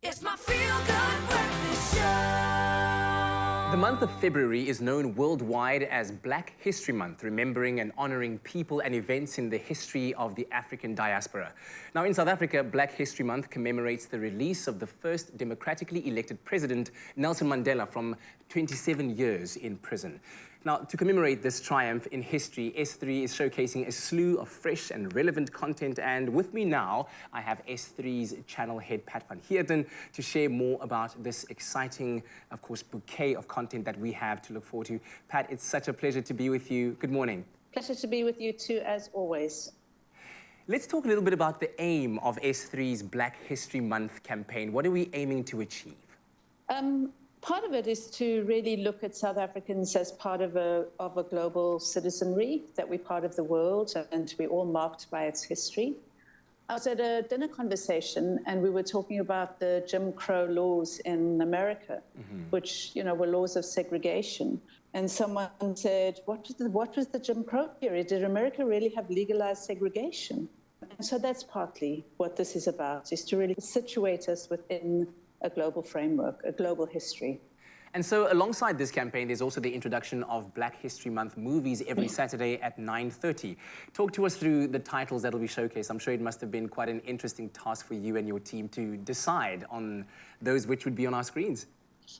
It's my feel-good breakfast show. The month of February is known worldwide as Black History Month, remembering and honoring people and events in the history of the African diaspora. Now, in South Africa, Black History Month commemorates the release of the first democratically elected president, Nelson Mandela, from 27 years in prison. Now, to commemorate this triumph in history, S3 is showcasing a slew of fresh and relevant content. And with me now, I have S3's channel head, Pat van Heerden, to share more about this exciting, of course, bouquet of content that we have to look forward to. Pat, it's such a pleasure to be with you. Good morning. Pleasure to be with you too, as always. Let's talk a little bit about the aim of S3's Black History Month campaign. What are we aiming to achieve? Part of it is to really look at South Africans as part of a global citizenry, that we're part of the world and we're all marked by its history. I was at a dinner conversation and we were talking about the Jim Crow laws in America, which, you know, were laws of segregation. And someone said, what was the Jim Crow period? Did America really have legalized segregation? And so that's partly what this is about, is to really situate us within a global framework, a global history. And so alongside this campaign, there's also the introduction of Black History Month movies every Saturday at 9:30. Talk to us through the titles that will be showcased. I'm sure it must have been quite an interesting task for you and your team to decide on those which would be on our screens.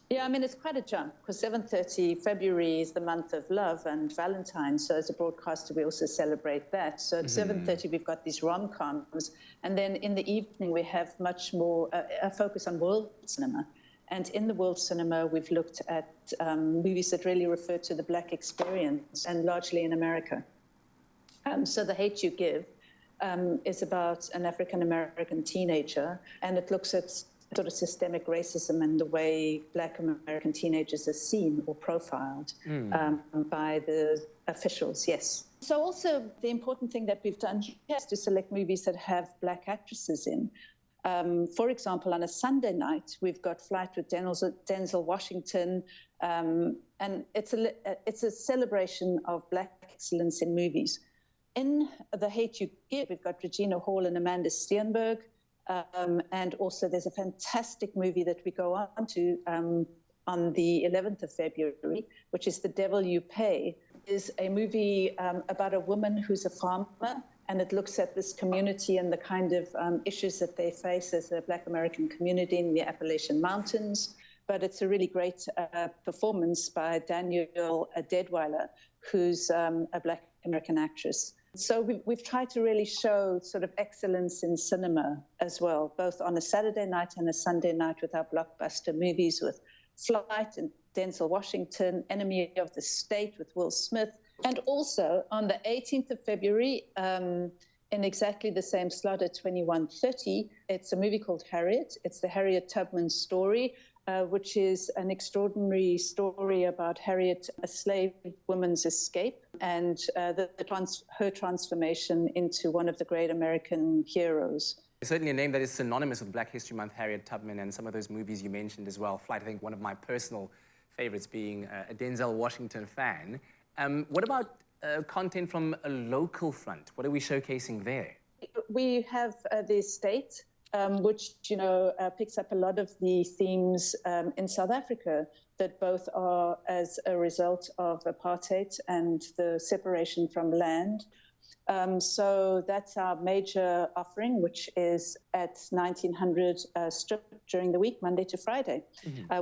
Yeah, I mean, it's quite a jump, because 7:30 February is the month of love and Valentine's. So as a broadcaster, we also celebrate that. So at 7:30, we've got these rom-coms. And then in the evening, we have much more a focus on world cinema. And in the world cinema, we've looked at movies that really refer to the Black experience, and largely in America. So The Hate U Give is about an African-American teenager, and it looks at sort of systemic racism and the way Black American teenagers are seen or profiled by the officials, yes. So also the important thing that we've done here is to select movies that have Black actresses in. For example, on a Sunday night, we've got Flight with Denzel Washington, and it's a celebration of Black excellence in movies. In The Hate U Give, we've got Regina Hall and Amanda Steenberg, and also there's a fantastic movie that we go on to on the 11th of February, which is The Devil You Pay. Is a movie about a woman who's a farmer, and it looks at this community and the kind of issues that they face as a Black American community in the Appalachian Mountains. But it's a really great performance by Danielle Deadwyler, who's a Black American actress. So we've tried to really show sort of excellence in cinema as well, both on a Saturday night and a Sunday night with our blockbuster movies with Flight and Denzel Washington, Enemy of the State with Will Smith, and also on the 18th of February, in exactly the same slot at 21:30, it's a movie called Harriet. It's the Harriet Tubman story, which is an extraordinary story about Harriet, a slave woman's escape, and her transformation into one of the great American heroes. Certainly a name that is synonymous with Black History Month, Harriet Tubman, and some of those movies you mentioned as well. Flight, I think one of my personal favorites, being a Denzel Washington fan. What about content from a local front? What are we showcasing there? We have The Estate, which, you know, picks up a lot of the themes in South Africa that both are as a result of apartheid and the separation from land. So that's our major offering, which is at 1900 strip during the week, Monday to Friday.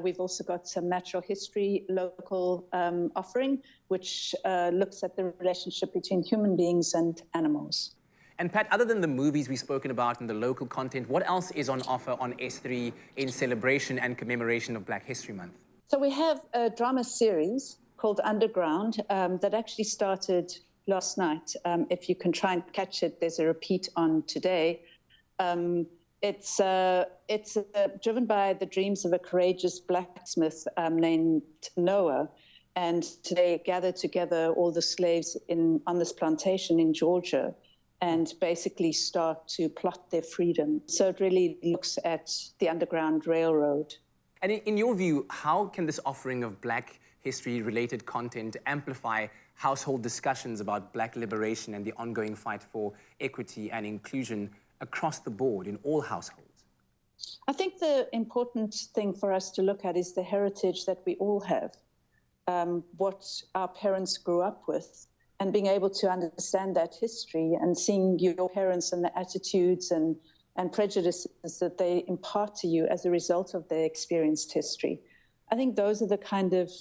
We've also got some natural history local offering, which looks at the relationship between human beings and animals. And Pat, other than the movies we've spoken about and the local content, what else is on offer on S3 in celebration and commemoration of Black History Month? So we have a drama series called Underground that actually started last night. If you can try and catch it, there's a repeat on today. It's driven by the dreams of a courageous blacksmith named Noah. And today gathered together all the slaves on this plantation in Georgia and basically start to plot their freedom. So it really looks at the Underground Railroad. And in your view, how can this offering of Black history-related content amplify household discussions about Black liberation and the ongoing fight for equity and inclusion across the board in all households? I think the important thing for us to look at is the heritage that we all have, what our parents grew up with, and being able to understand that history and seeing your parents and the attitudes and prejudices that they impart to you as a result of their experienced history. I think those are the kind of,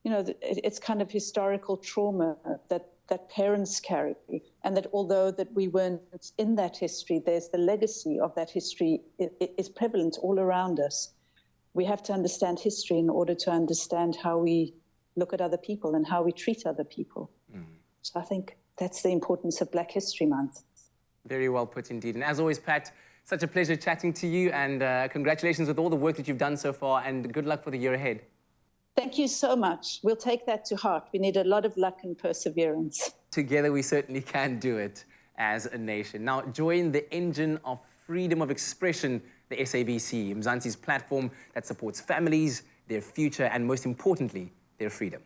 it's kind of historical trauma that parents carry, and that although that we weren't in that history, there's the legacy of that history is prevalent all around us. We have to understand history in order to understand how we look at other people and how we treat other people. So I think that's the importance of Black History Month. Very well put indeed. And as always, Pat, such a pleasure chatting to you, and congratulations with all the work that you've done so far, and good luck for the year ahead. Thank you so much. We'll take that to heart. We need a lot of luck and perseverance. Together, we certainly can do it as a nation. Now, join the engine of freedom of expression, the SABC, Mzansi's platform that supports families, their future, and most importantly, their freedom.